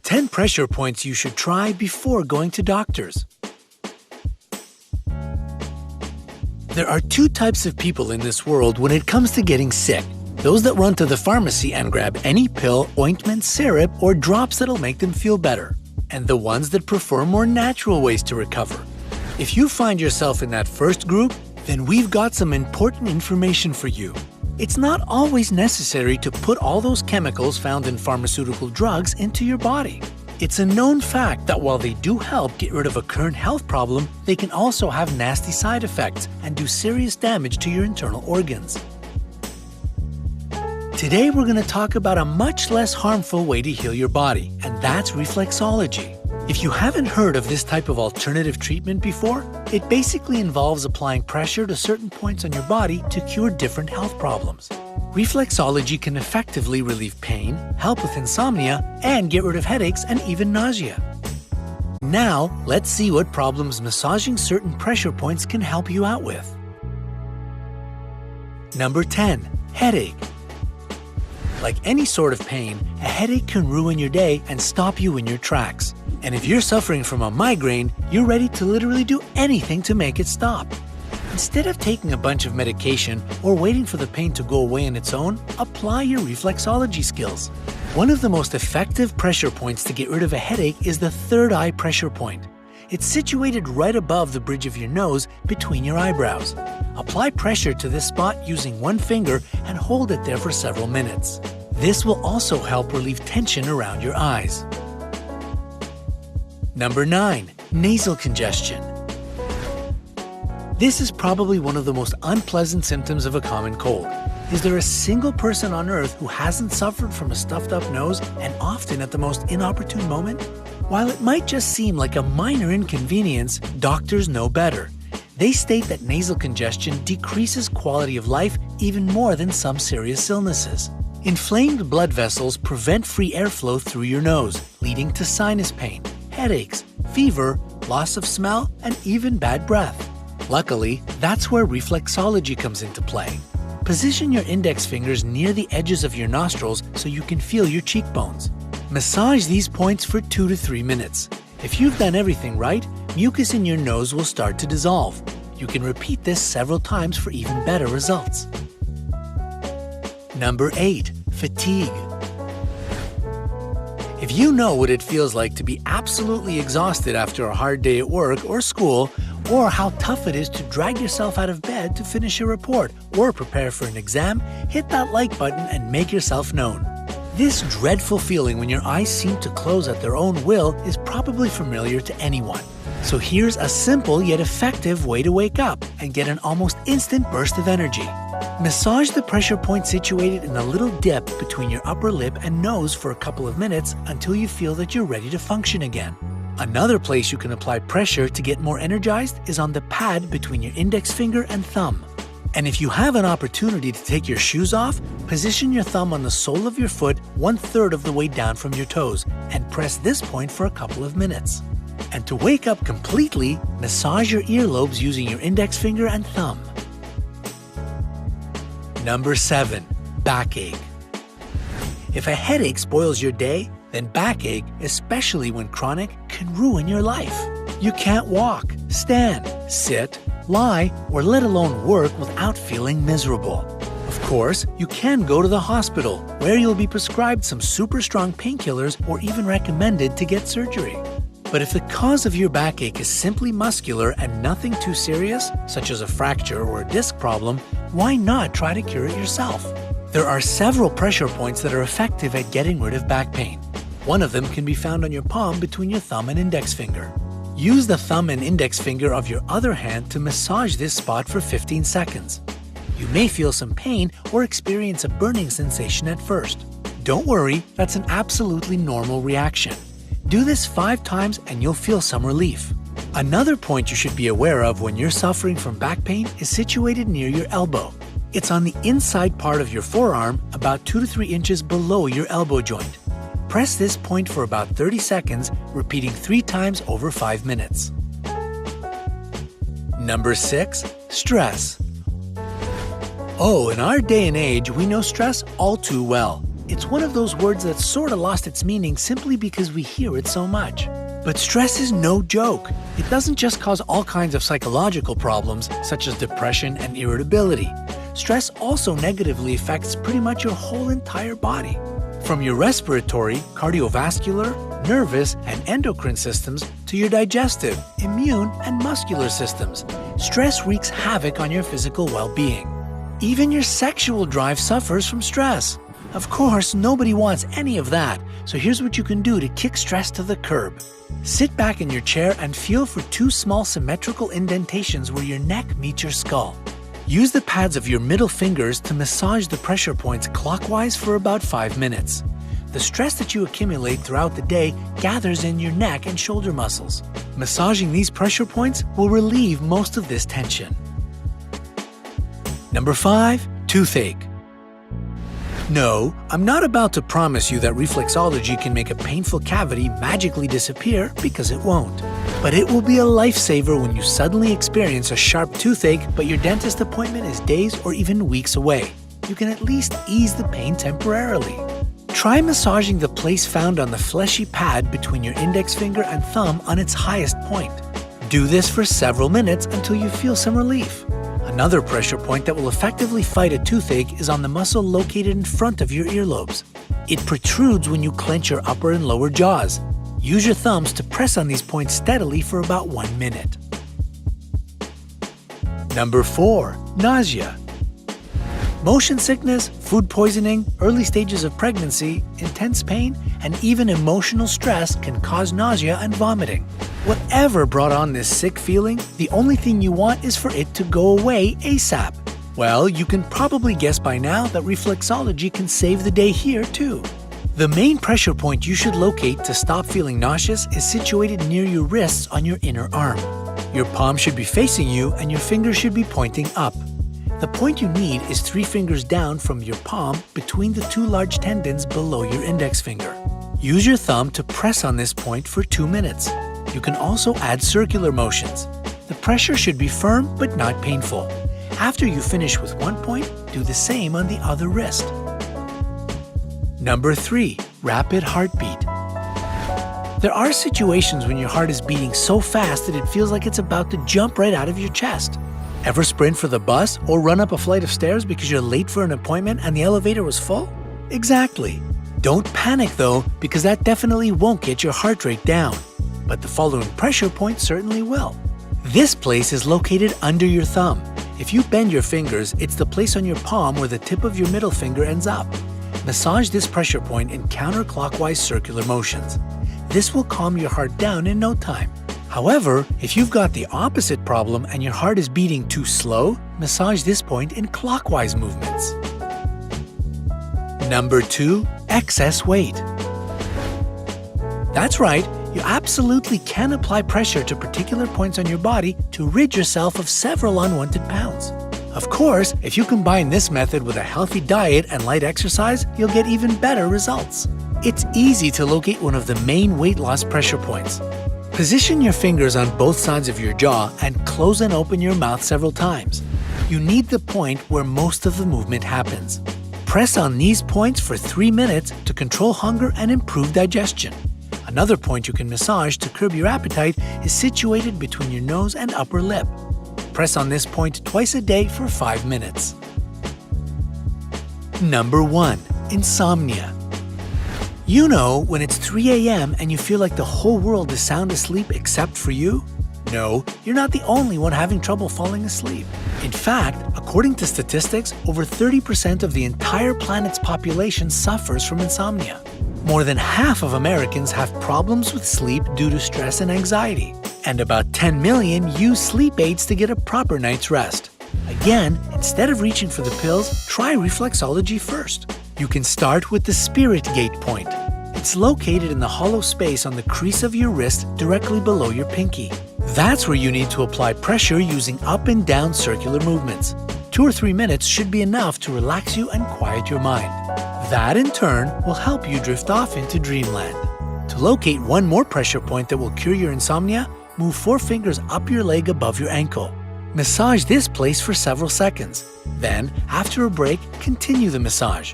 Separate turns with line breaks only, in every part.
10 pressure points you should try before going to doctors. There are two types of people in this world when it comes to getting sick. Those that run to the pharmacy and grab any pill, ointment, syrup, or drops that'll make them feel better. And the ones that prefer more natural ways to recover. If you find yourself in that first group, then we've got some important information for you. It's not always necessary to put all those chemicals found in pharmaceutical drugs into your body. It's a known fact that while they do help get rid of a current health problem, they can also have nasty side effects and do serious damage to your internal organs. Today we're going to talk about a much less harmful way to heal your body, and that's reflexology. If you haven't heard of this type of alternative treatment before, it basically involves applying pressure to certain points on your body to cure different health problems. Reflexology can effectively relieve pain, help with insomnia, and get rid of headaches and even nausea. Now, let's see what problems massaging certain pressure points can help you out with. Number 10. Headache. Like any sort of pain, a headache can ruin your day and stop you in your tracks. And if you're suffering from a migraine, you're ready to literally do anything to make it stop. Instead of taking a bunch of medication or waiting for the pain to go away on its own, apply your reflexology skills. One of the most effective pressure points to get rid of a headache is the third eye pressure point. It's situated right above the bridge of your nose between your eyebrows. Apply pressure to this spot using one finger and hold it there for several minutes. This will also help relieve tension around your eyes. Number 9. Nasal congestion. This is probably one of the most unpleasant symptoms of a common cold. Is there a single person on earth who hasn't suffered from a stuffed up nose, and often at the most inopportune moment? While it might just seem like a minor inconvenience, doctors know better. They state that nasal congestion decreases quality of life even more than some serious illnesses. Inflamed blood vessels prevent free airflow through your nose, leading to sinus pain, headaches, fever, loss of smell, and even bad breath. Luckily, that's where reflexology comes into play. Position your index fingers near the edges of your nostrils so you can feel your cheekbones. Massage these points for 2 to 3 minutes. If you've done everything right, mucus in your nose will start to dissolve. You can repeat this several times for even better results. Number 8. Fatigue. If you know what it feels like to be absolutely exhausted after a hard day at work or school, or how tough it is to drag yourself out of bed to finish a report or prepare for an exam, hit that like button and make yourself known. This dreadful feeling when your eyes seem to close at their own will is probably familiar to anyone. So here's a simple yet effective way to wake up and get an almost instant burst of energy. Massage the pressure point situated in a little dip between your upper lip and nose for a couple of minutes until you feel that you're ready to function again. Another place you can apply pressure to get more energized is on the pad between your index finger and thumb. And if you have an opportunity to take your shoes off, position your thumb on the sole of your foot 1/3 of the way down from your toes and press this point for a couple of minutes. And to wake up completely, massage your earlobes using your index finger and thumb. Number 7. Backache. If a headache spoils your day, then backache, especially when chronic, can ruin your life. You can't walk, stand, sit, lie, or let alone work without feeling miserable. Of course, you can go to the hospital, where you'll be prescribed some super strong painkillers or even recommended to get surgery. But if the cause of your backache is simply muscular and nothing too serious, such as a fracture or a disc problem, why not try to cure it yourself? There are several pressure points that are effective at getting rid of back pain. One of them can be found on your palm between your thumb and index finger. Use the thumb and index finger of your other hand to massage this spot for 15 seconds. You may feel some pain or experience a burning sensation at first. Don't worry, that's an absolutely normal reaction. Do this 5 times and you'll feel some relief. Another point you should be aware of when you're suffering from back pain is situated near your elbow. It's on the inside part of your forearm, about 2 to 3 inches below your elbow joint. Press this point for about 30 seconds, repeating 3 times over 5 minutes. Number 6. Stress. Oh, in our day and age, we know stress all too well. It's one of those words that's sort of lost its meaning simply because we hear it so much. But stress is no joke. It doesn't just cause all kinds of psychological problems, such as depression and irritability. Stress also negatively affects pretty much your whole entire body. From your respiratory, cardiovascular, nervous, and endocrine systems to your digestive, immune, and muscular systems, stress wreaks havoc on your physical well-being. Even your sexual drive suffers from stress. Of course, nobody wants any of that, so here's what you can do to kick stress to the curb. Sit back in your chair and feel for 2 small symmetrical indentations where your neck meets your skull. Use the pads of your middle fingers to massage the pressure points clockwise for about 5 minutes. The stress that you accumulate throughout the day gathers in your neck and shoulder muscles. Massaging these pressure points will relieve most of this tension. Number 5, toothache. No, I'm not about to promise you that reflexology can make a painful cavity magically disappear, because it won't. But it will be a lifesaver when you suddenly experience a sharp toothache, but your dentist appointment is days or even weeks away. You can at least ease the pain temporarily. Try massaging the place found on the fleshy pad between your index finger and thumb on its highest point. Do this for several minutes until you feel some relief. Another pressure point that will effectively fight a toothache is on the muscle located in front of your earlobes. It protrudes when you clench your upper and lower jaws. Use your thumbs to press on these points steadily for about 1 minute. Number 4, nausea. Motion sickness, food poisoning, early stages of pregnancy, intense pain, and even emotional stress can cause nausea and vomiting. Whatever brought on this sick feeling, the only thing you want is for it to go away ASAP. Well, you can probably guess by now that reflexology can save the day here too. The main pressure point you should locate to stop feeling nauseous is situated near your wrists on your inner arm. Your palm should be facing you and your fingers should be pointing up. The point you need is 3 fingers down from your palm between the 2 large tendons below your index finger. Use your thumb to press on this point for 2 minutes. You can also add circular motions. The pressure should be firm but not painful. After you finish with one point, do the same on the other wrist. Number 3, rapid heartbeat. There are situations when your heart is beating so fast that it feels like it's about to jump right out of your chest. Ever sprint for the bus or run up a flight of stairs because you're late for an appointment and the elevator was full? Exactly. Don't panic though, because that definitely won't get your heart rate down. But the following pressure point certainly will. This place is located under your thumb. If you bend your fingers, it's the place on your palm where the tip of your middle finger ends up. Massage this pressure point in counterclockwise circular motions. This will calm your heart down in no time. However, if you've got the opposite problem and your heart is beating too slow, massage this point in clockwise movements. Number 2, excess weight. That's right, you absolutely can apply pressure to particular points on your body to rid yourself of several unwanted pounds. Of course, if you combine this method with a healthy diet and light exercise, you'll get even better results. It's easy to locate one of the main weight loss pressure points. Position your fingers on both sides of your jaw and close and open your mouth several times. You need the point where most of the movement happens. Press on these points for 3 minutes to control hunger and improve digestion. Another point you can massage to curb your appetite is situated between your nose and upper lip. Press on this point twice a day for 5 minutes. Number 1, insomnia. You know when it's 3 a.m. and you feel like the whole world is sound asleep except for you? No, you're not the only one having trouble falling asleep. In fact, according to statistics, over 30% of the entire planet's population suffers from insomnia. More than half of Americans have problems with sleep due to stress and anxiety, and about 10 million use sleep aids to get a proper night's rest. Again, instead of reaching for the pills, try reflexology first. You can start with the spirit gate point. It's located in the hollow space on the crease of your wrist directly below your pinky. That's where you need to apply pressure using up and down circular movements. 2 or 3 minutes should be enough to relax you and quiet your mind. That in turn will help you drift off into dreamland. To locate one more pressure point that will cure your insomnia, move 4 fingers up your leg above your ankle. Massage this place for several seconds. Then, after a break, continue the massage.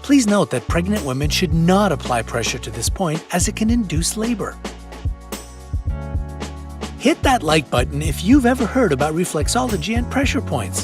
Please note that pregnant women should not apply pressure to this point as it can induce labor. Hit that like button if you've ever heard about reflexology and pressure points.